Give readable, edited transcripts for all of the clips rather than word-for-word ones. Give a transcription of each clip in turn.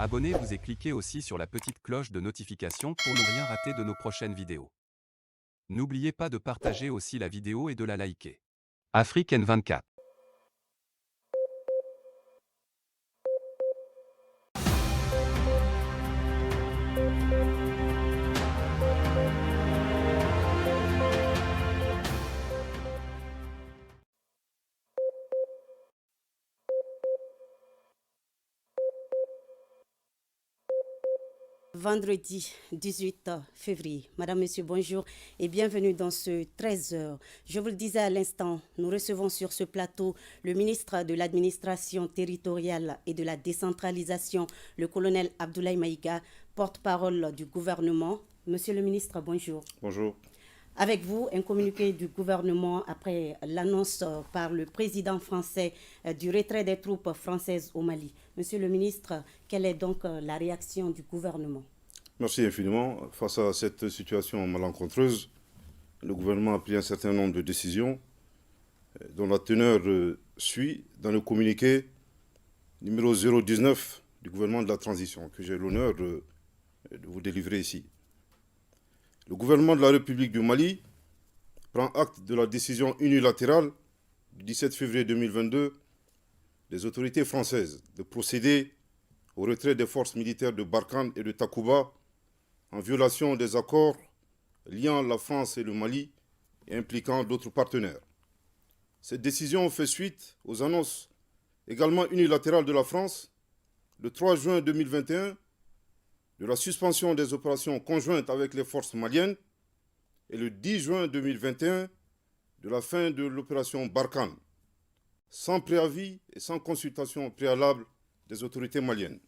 Abonnez-vous et cliquez aussi sur la petite cloche de notification pour ne rien rater de nos prochaines vidéos. N'oubliez pas de partager aussi la vidéo et de la liker. Afrique N24. Vendredi 18 février. Madame, Monsieur, bonjour et bienvenue dans ce 13h. Je vous le disais à l'instant, nous recevons sur ce plateau le ministre de l'Administration territoriale et de la décentralisation, le colonel Abdoulaye Maïga, porte-parole du gouvernement. Monsieur le ministre, bonjour. Bonjour. Avec vous, un communiqué du gouvernement après l'annonce par le président français du retrait des troupes françaises au Mali. Monsieur le ministre, quelle est donc la réaction du gouvernement? Merci infiniment. Face à cette situation malencontreuse, le gouvernement a pris un certain nombre de décisions dont la teneur suit dans le communiqué numéro 019 du gouvernement de la transition que j'ai l'honneur de vous délivrer ici. Le gouvernement de la République du Mali prend acte de la décision unilatérale du 17 février 2022 des autorités françaises de procéder au retrait des forces militaires de Barkhane et de Takuba en violation des accords liant la France et le Mali et impliquant d'autres partenaires. Cette décision fait suite aux annonces également unilatérales de la France le 3 juin 2021 de la suspension des opérations conjointes avec les forces maliennes et le 10 juin 2021 de la fin de l'opération Barkhane, sans préavis et sans consultation préalable des autorités maliennes.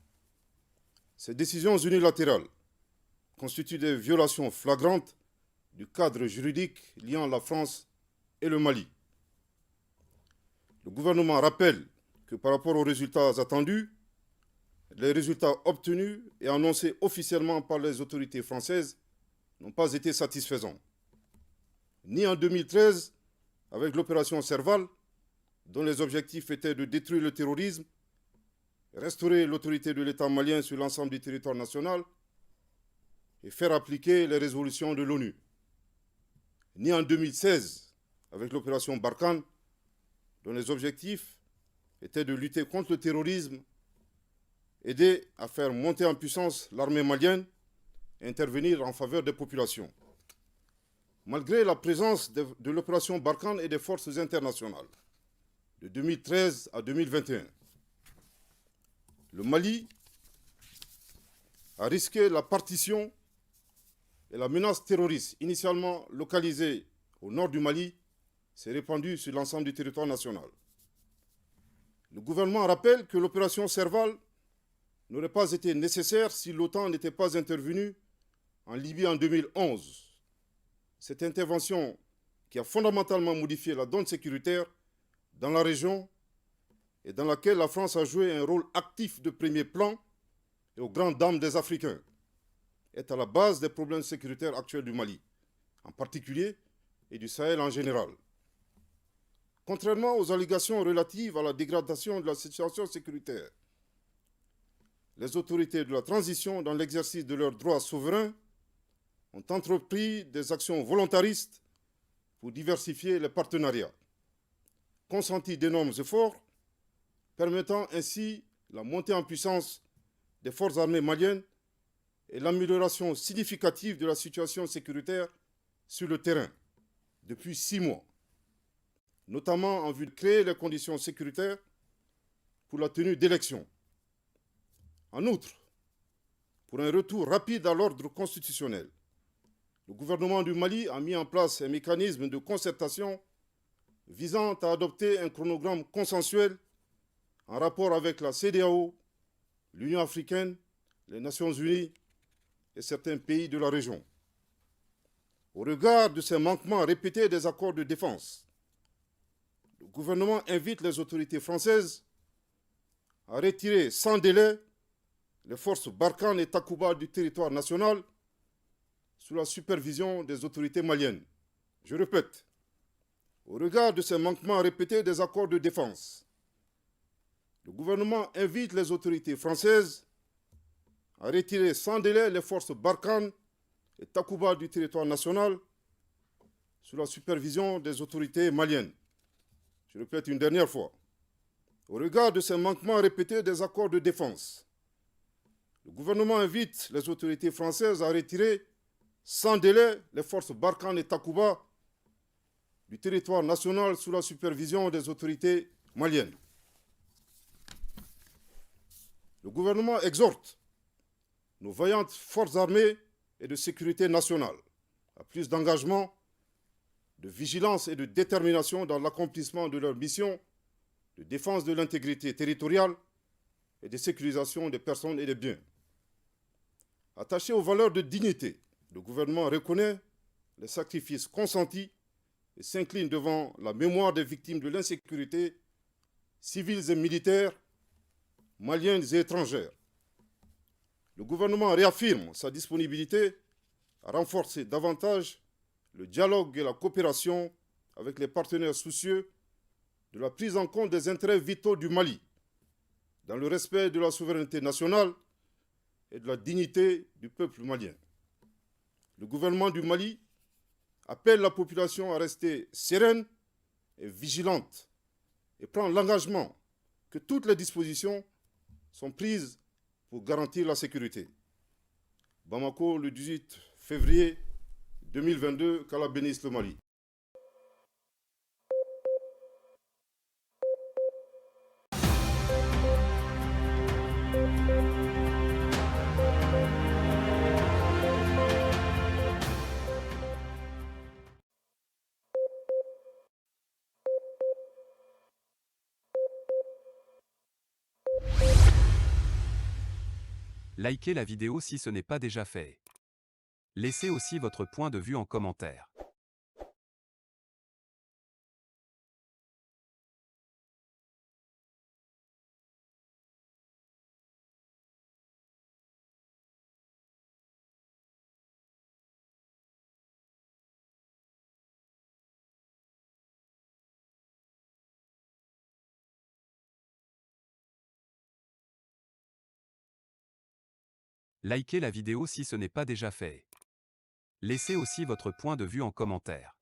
Ces décisions unilatérales constituent des violations flagrantes du cadre juridique liant la France et le Mali. Le gouvernement rappelle que par rapport aux résultats attendus, les résultats obtenus et annoncés officiellement par les autorités françaises n'ont pas été satisfaisants. Ni en 2013, avec l'opération Serval, dont les objectifs étaient de détruire le terrorisme, restaurer l'autorité de l'État malien sur l'ensemble du territoire national et faire appliquer les résolutions de l'ONU. Ni en 2016, avec l'opération Barkhane, dont les objectifs étaient de lutter contre le terrorisme, aider à faire monter en puissance l'armée malienne et intervenir en faveur des populations. Malgré la présence de l'opération Barkhane et des forces internationales, de 2013 à 2021, le Mali a risqué la partition et la menace terroriste, initialement localisée au nord du Mali, s'est répandue sur l'ensemble du territoire national. Le gouvernement rappelle que l'opération Serval n'aurait pas été nécessaire si l'OTAN n'était pas intervenue en Libye en 2011. Cette intervention qui a fondamentalement modifié la donne sécuritaire dans la région et dans laquelle la France a joué un rôle actif de premier plan et aux grandes dames des Africains, est à la base des problèmes sécuritaires actuels du Mali, en particulier, et du Sahel en général. Contrairement aux allégations relatives à la dégradation de la situation sécuritaire, les autorités de la transition, dans l'exercice de leurs droits souverains, ont entrepris des actions volontaristes pour diversifier les partenariats, consenti d'énormes efforts, permettant ainsi la montée en puissance des forces armées maliennes et l'amélioration significative de la situation sécuritaire sur le terrain depuis 6 mois, notamment en vue de créer les conditions sécuritaires pour la tenue d'élections. En outre, pour un retour rapide à l'ordre constitutionnel, le gouvernement du Mali a mis en place un mécanisme de concertation visant à adopter un chronogramme consensuel en rapport avec la CEDEAO, l'Union africaine, les Nations unies et certains pays de la région. Au regard de ces manquements répétés des accords de défense, le gouvernement invite les autorités françaises à retirer sans délai les forces Barkhane et Takuba du territoire national sous la supervision des autorités maliennes. Je répète, au regard de ces manquements répétés des accords de défense, le gouvernement invite les autorités françaises à retirer sans délai les forces Barkhane et Takuba du territoire national sous la supervision des autorités maliennes. Je répète une dernière fois. Au regard de ces manquements répétés des accords de défense, le gouvernement invite les autorités françaises à retirer sans délai les forces Barkhane et Takuba du territoire national sous la supervision des autorités maliennes. Le gouvernement exhorte nos vaillantes forces armées et de sécurité nationale à plus d'engagement, de vigilance et de détermination dans l'accomplissement de leur mission de défense de l'intégrité territoriale et de sécurisation des personnes et des biens. Attaché aux valeurs de dignité, le gouvernement reconnaît les sacrifices consentis et s'incline devant la mémoire des victimes de l'insécurité, civiles et militaires, maliennes et étrangères. Le gouvernement réaffirme sa disponibilité à renforcer davantage le dialogue et la coopération avec les partenaires soucieux de la prise en compte des intérêts vitaux du Mali, dans le respect de la souveraineté nationale et de la dignité du peuple malien. Le gouvernement du Mali appelle la population à rester sereine et vigilante et prend l'engagement que toutes les dispositions sont prises pour garantir la sécurité. Bamako, le 18 février 2022, qu'Allah bénisse le Mali. Likez la vidéo si ce n'est pas déjà fait. Laissez aussi votre point de vue en commentaire. Likez la vidéo si ce n'est pas déjà fait. Laissez aussi votre point de vue en commentaire.